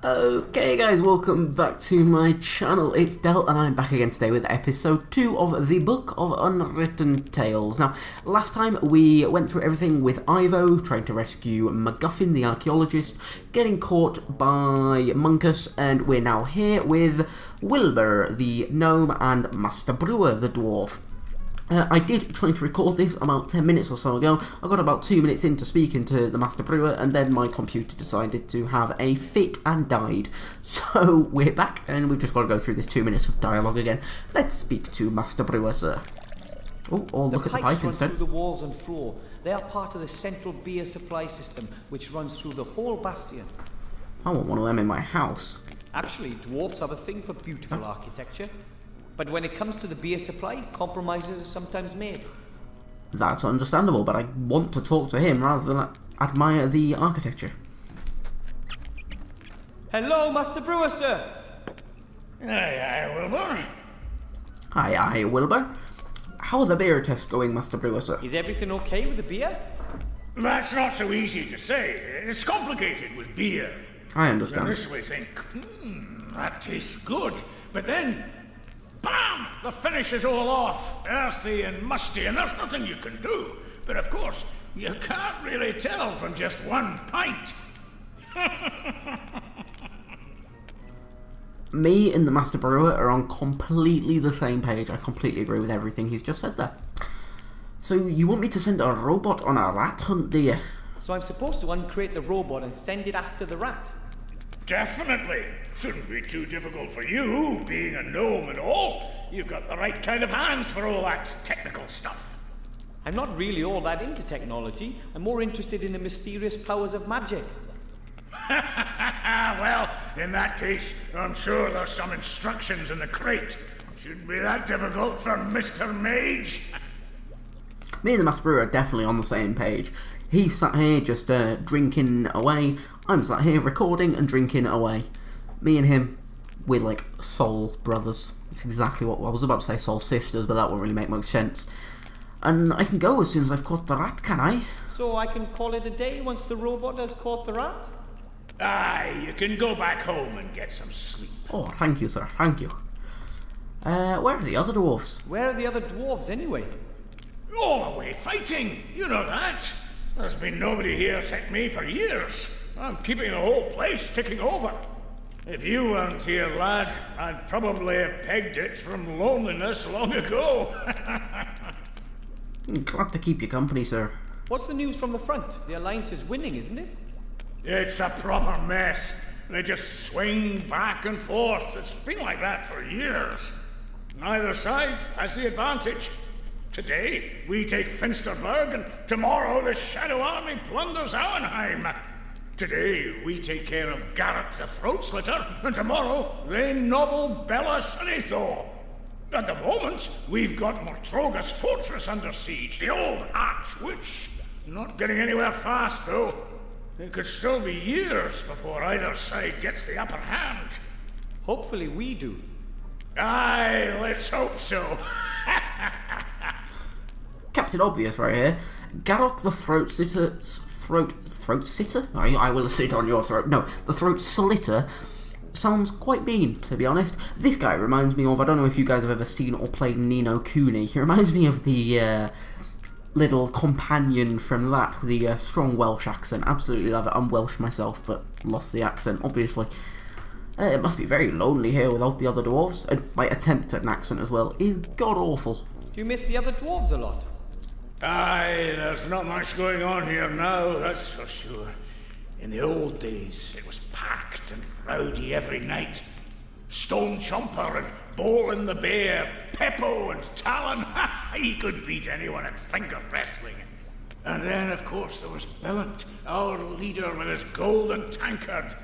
Okay guys, welcome back to my channel. It's Del and I'm back again today with episode 2 of the Book of Unwritten Tales. Now, last time we went through everything with Ivo, trying to rescue MacGuffin, the archaeologist, getting caught by Monkus, and we're now here with Wilbur, the gnome, and Master Brewer, the dwarf. I did try to record this about 10 minutes or so ago. I got about 2 minutes into speaking to the Master Brewer, and then my computer decided to have a fit and died. So we're back, and we've just got to go through this 2 minutes of dialogue again. Let's speak to Master Brewer, sir. Oh, or look at the pipe instead. Through the walls and floor. They are part of the central beer supply system, which runs through the whole bastion. I want one of them in my house. Actually, dwarfs have a thing for beautiful architecture. But when it comes to the beer supply, compromises are sometimes made. That's understandable, but I want to talk to him rather than admire the architecture. Hello, Master Brewer, sir! Aye, Wilbur. Aye, Wilbur. How are the beer tests going, Master Brewer, sir? Is everything okay with the beer? That's not so easy to say. It's complicated with beer. I understand. You initially think, that tastes good, but then, bam! The finish is all off, earthy and musty, and there's nothing you can do. But of course, you can't really tell from just one pint. Me and the Master Brewer are on completely the same page. I completely agree with everything he's just said there. So, you want me to send a robot on a rat hunt, do you? So I'm supposed to uncrate the robot and send it after the rat? Definitely. Shouldn't be too difficult for you, being a gnome and all. You've got the right kind of hands for all that technical stuff. I'm not really all that into technology. I'm more interested in the mysterious powers of magic. Well, in that case, I'm sure there's some instructions in the crate. Shouldn't be that difficult for Mr. Mage. Me and the Master Brewer are definitely on the same page. He's sat here just drinking away. I'm sat here recording and drinking away. Me and him, we're like soul brothers. It's exactly what I was about to say, soul sisters, but that won't really make much sense. And I can go as soon as I've caught the rat, can I? So I can call it a day once the robot has caught the rat? Aye, you can go back home and get some sleep. Oh, thank you, sir. Thank you. Where are the other dwarfs? Where are the other dwarves anyway? All away fighting, you know that. There's been nobody here except me for years. I'm keeping the whole place ticking over. If you weren't here, lad, I'd probably have pegged it from loneliness long ago. Glad to keep you company, sir. What's the news from the front? The Alliance is winning, isn't it? It's a proper mess. They just swing back and forth. It's been like that for years. Neither side has the advantage. Today, we take Finsterberg, and tomorrow the Shadow Army plunders Auenheim. Today, we take care of Garrett the Throat Slitter, and tomorrow they nobble Bella Sunnythor. At the moment, we've got Mortroga's fortress under siege, the old arch-witch. Not getting anywhere fast, though. It could still be years before either side gets the upper hand. Hopefully we do. Aye, let's hope so. Captain Obvious right here. Garrock the Throat Sitter's throat sitter? I will sit on your throat. No, the Throat Slitter sounds quite mean, to be honest. This guy reminds me of, I don't know if you guys have ever seen or played Ni no Kuni. He reminds me of the little companion from that with the strong Welsh accent. Absolutely love it. I'm Welsh myself, but lost the accent, obviously. It must be very lonely here without the other dwarves, and my attempt at an accent as well is god-awful. Do you miss the other dwarves a lot? Aye, there's not much going on here now, that's for sure. In the old days, it was packed and rowdy every night. Stone Chomper and Bolin the Bear, Peppo and Talon, he could beat anyone at finger wrestling. And then, of course, there was Bellant, our leader with his golden tankard.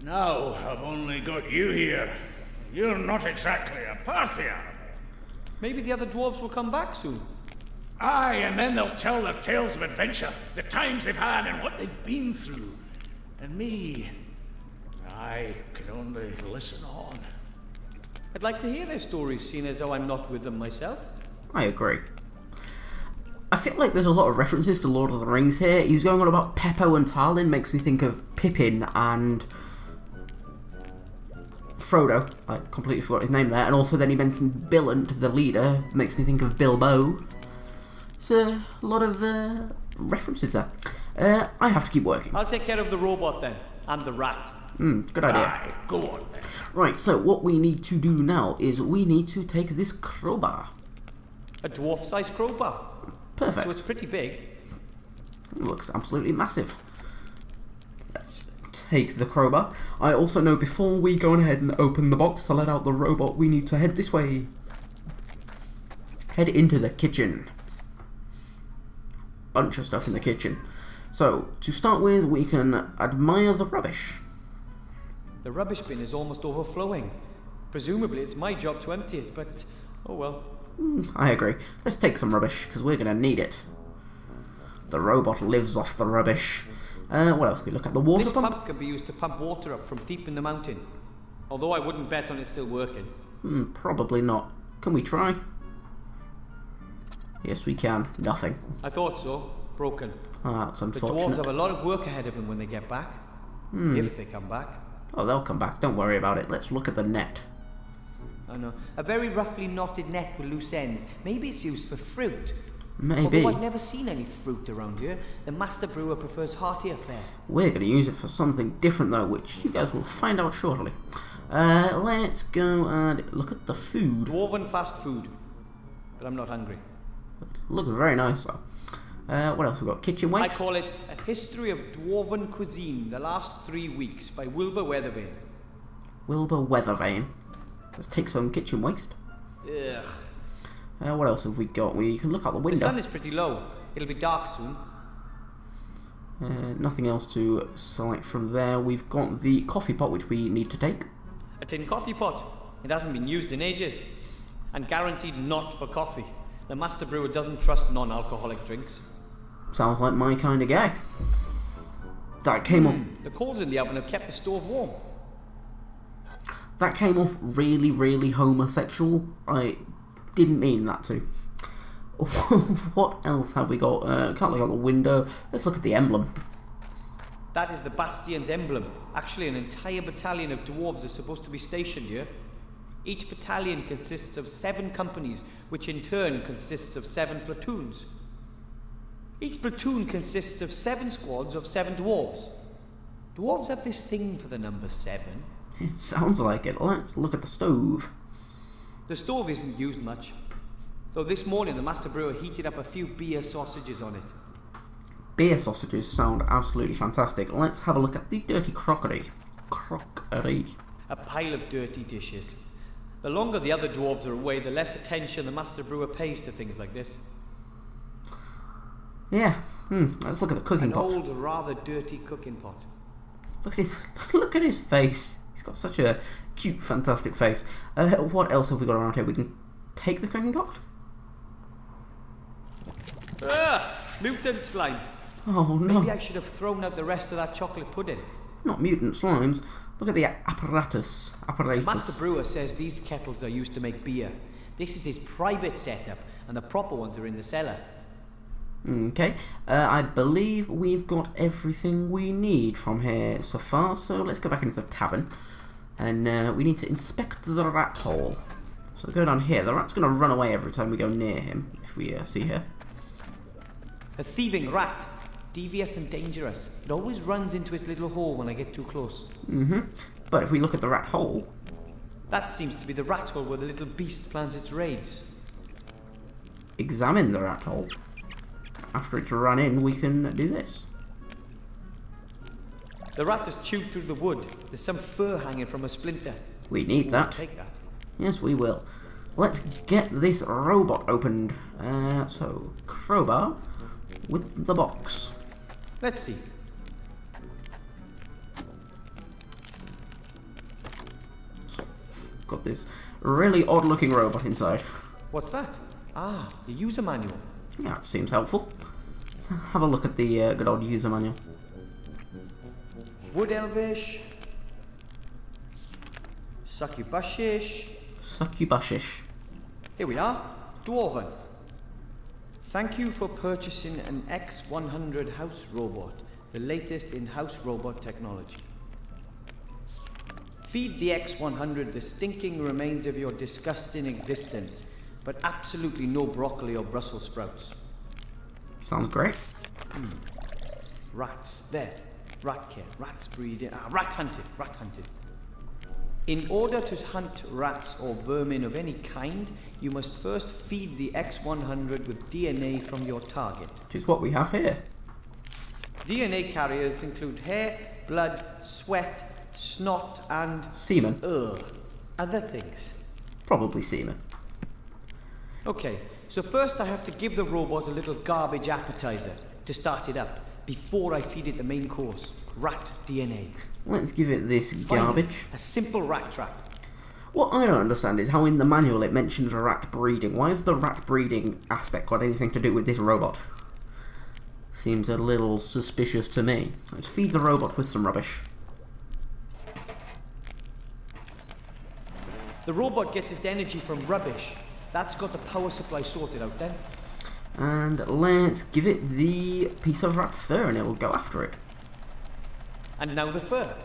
Now I've only got you here. You're not exactly a party animal. Maybe the other dwarves will come back soon. Aye, and then they'll tell their tales of adventure, the times they've had and what they've been through. And me, I can only listen on. I'd like to hear their stories, seeing as though I'm not with them myself. I agree. I feel like there's a lot of references to Lord of the Rings here. He was going on about Peppo and Talon, makes me think of Pippin and Frodo. I completely forgot his name there. And also then he mentioned Billant, the leader. Makes me think of Bilbo. It's a lot of references there. I have to keep working. I'll take care of the robot then, and the rat. Good idea. Aye, go on then. Right, so what we need to do now is we need to take this crowbar. A dwarf-sized crowbar. Perfect. So it's pretty big. It looks absolutely massive. Let's take the crowbar. I also know before we go ahead and open the box to let out the robot, we need to head this way. Head into the kitchen. Bunch of stuff in the kitchen. So, to start with, we can admire the rubbish. The rubbish bin is almost overflowing. Presumably it's my job to empty it, but oh well. I agree. Let's take some rubbish, because we're going to need it. The robot lives off the rubbish. What else? We look at the water This pump. pump can be used to pump water up from deep in the mountain. Although I wouldn't bet on it still working. Probably not. Can we try? Yes, we can. Nothing. I thought so. Broken. Ah, that's The dwarves unfortunate. have a lot of work ahead of them when they get back. If they come back. Oh, they'll come back. Don't worry about it. Let's look at the net. I know. A very roughly knotted net with loose ends. Maybe it's used for fruit. Maybe. Although I've never seen any fruit around here. The master brewer prefers heartier fare. We're going to use it for something different, though, which you guys will find out shortly. Let's go and look at the food. Dwarven fast food. But I'm not hungry. Looks very nice, though. What else we got? Kitchen I waste. call it A History of Dwarven Cuisine, the Last 3 Weeks, by Wilbur Weathervane. Wilbur Weathervane. Let's take some kitchen waste. Ugh. What else have we got? We can look out the The window. sun is pretty low. It'll be dark soon. Nothing else to select from there. We've got the coffee pot, which we need to take. A tin coffee pot. It hasn't been used in ages. And guaranteed not for coffee. The master brewer doesn't trust non-alcoholic drinks. Sounds like my kind of guy. That came off. The coals in the oven have kept the stove warm. That came off really, really homosexual. I didn't mean that to. What else have we got? Can't look out the window. Let's look at the emblem. That is the Bastion's emblem. Actually, an entire battalion of dwarves is supposed to be stationed here. Each battalion consists of 7 companies, which in turn consists of 7 platoons. Each platoon consists of 7 squads of 7 dwarves. Dwarves have this thing for the number 7. It sounds like it. Let's look at the stove. The stove isn't used much. Though this morning the master brewer heated up a few beer sausages on it. Beer sausages sound absolutely fantastic. Let's have a look at the dirty crockery. Crockery. A pile of dirty dishes. The longer the other dwarves are away, the less attention the master brewer pays to things like this. Yeah. Let's look at the cooking An pot. old, rather dirty cooking pot. Look at his face. He's got such a cute, fantastic face. What else have we got around here? We can take the cooking pot. Mutant slime. Oh no! Maybe I should have thrown out the rest of that chocolate pudding. Not mutant slimes. Look at the apparatus. Master brewer says these kettles are used to make beer. This is his private setup, and the proper ones are in the cellar. Okay, I believe we've got everything we need from here so far, so let's go back into the tavern. And we need to inspect the rat hole. So go down here. The rat's going to run away every time we go near him, if we see her. A thieving rat. Devious and dangerous. It always runs into his little hole when I get too close. But if we look at the rat hole... That seems to be the rat hole where the little beast plans its raids. Examine the rat hole. After it's run in, we can do this. The rat has chewed through the wood. There's some fur hanging from a splinter. We need Ooh, that. Take that. Yes, we will. Let's get this robot opened. So, crowbar with the box. Let's see. Got this really odd-looking robot inside. What's that? Ah, the user manual. Yeah, it seems helpful. Let's have a look at the good old user manual. Wood elvish. Succubushish. Succubushish. Here we are. Dwarven. Thank you for purchasing an X100 house robot, the latest in house robot technology. Feed the X100 the stinking remains of your disgusting existence, but absolutely no broccoli or Brussels sprouts. Sounds great. Rats. There. Rat care. Rats breeding. Rat hunted. Rat hunted. In order to hunt rats or vermin of any kind, you must first feed the X100 with DNA from your target. Which is what we have here. DNA carriers include hair, blood, sweat, snot, and... Semen. Other things. Probably semen. Okay, so first I have to give the robot a little garbage appetizer to start it up before I feed it the main course, rat DNA. Let's give it this garbage. A simple rat trap. What I don't understand is how in the manual it mentions rat breeding. Why has the rat breeding aspect got anything to do with this robot? Seems a little suspicious to me. Let's feed the robot with some rubbish. The robot gets its energy from rubbish. That's got the power supply sorted out then. And let's give it the piece of rat's fur and it'll go after it. And now the fur.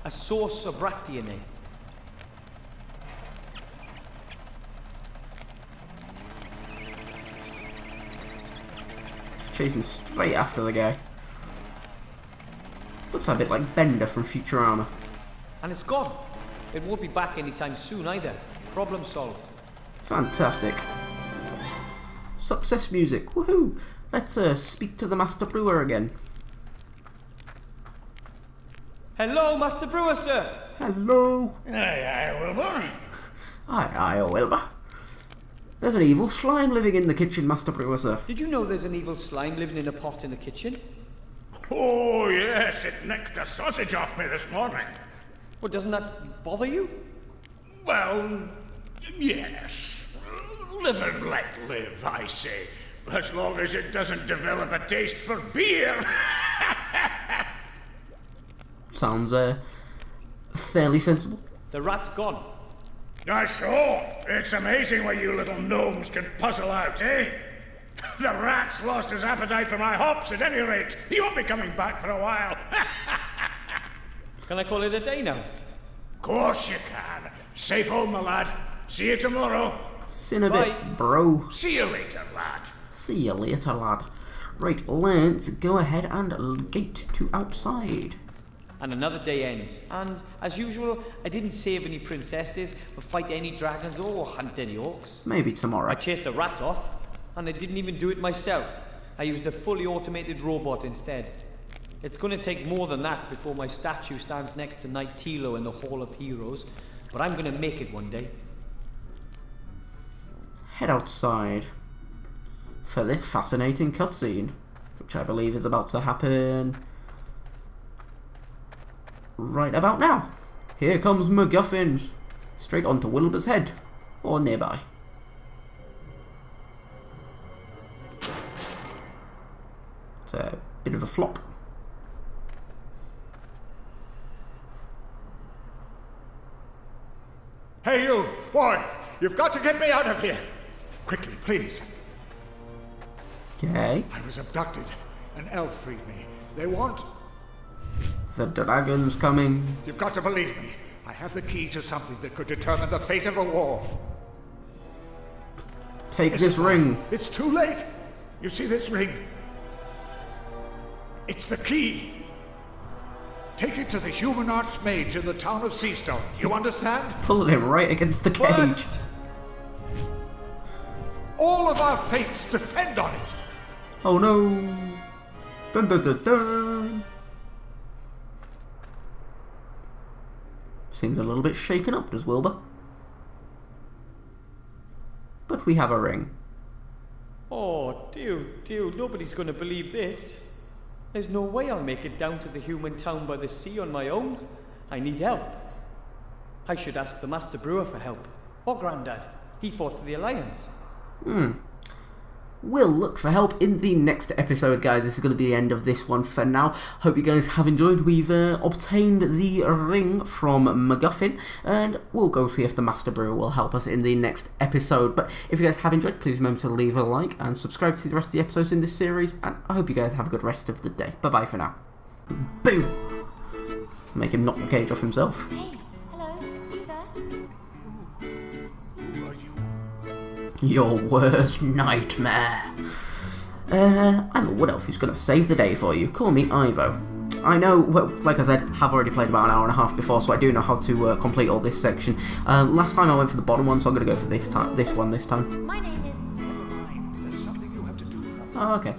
A source of rat DNA. Chasing straight after the guy. Looks a bit like Bender from Futurama. And it's gone. It won't be back anytime soon either. Problem solved. Fantastic. Success music. Woohoo! Let's speak to the Master Brewer again. Hello, Master Brewer, sir. Hello. Aye, Wilbur. Aye, Wilbur. There's an evil slime living in the kitchen, Master Brewer, sir. Did you know there's an evil slime living in a pot in the kitchen? Oh, yes, it nicked a sausage off me this morning. Well, doesn't that bother you? Well, yes. Live and let live, I say. As long as it doesn't develop a taste for beer. Sounds, fairly sensible. The rat's gone. I saw. It's amazing what you little gnomes can puzzle out, eh? The rat's lost his appetite for my hops at any rate. He won't be coming back for a while. Can I call it a day now? Course you can. Safe home, my lad. See you tomorrow. Sin a Bye. bit, bro. See you later, lad. See you later, lad. Right, let's go ahead and gate to outside. And another day ends. And, as usual, I didn't save any princesses, or fight any dragons, or hunt any orcs. Maybe tomorrow. I chased a rat off, and I didn't even do it myself. I used a fully automated robot instead. It's going to take more than that before my statue stands next to Knight Tilo in the Hall of Heroes, but I'm going to make it one day. Head outside for this fascinating cutscene, which I believe is about to happen right about now. Here comes MacGuffin, straight onto Wilbur's head, or nearby. It's a bit of a flop. Hey you, boy, you've got to get me out of here. Quickly, please. Okay. I was abducted. An elf freed me. They want... The dragon's coming. You've got to believe me. I have the key to something that could determine the fate of the war. Take this ring. It's too late. You see this ring? It's the key. Take it to the human arch-mage in the town of Seastone. You understand? Pulling him right against the cage. All of our fates depend on it. Oh no. Dun dun dun dun. Seems a little bit shaken up, does Wilbur? But we have a ring. Oh, dear, nobody's going to believe this. There's no way I'll make it down to the human town by the sea on my own. I need help. I should ask the Master Brewer for help. Or Grandad. He fought for the Alliance. We'll look for help in the next episode, guys. This is going to be the end of this one for now. Hope you guys have enjoyed. We've obtained the ring from MacGuffin, and we'll go see if the Master Brewer will help us in the next episode. But if you guys have enjoyed, please remember to leave a like and subscribe to see the rest of the episodes in this series, and I hope you guys have a good rest of the day. Bye-bye for now. Boom! Make him knock the cage off himself. Hey, hello. Your worst nightmare. I'm a wood elf who's going to save the day for you. Call me Ivo. I know, well, like I said, have already played about an hour and a half before, so I do know how to complete all this section. Last time I went for the bottom one, so I'm going to go for this one this time. My name is... Never mind. There's something you have to do. Oh, okay.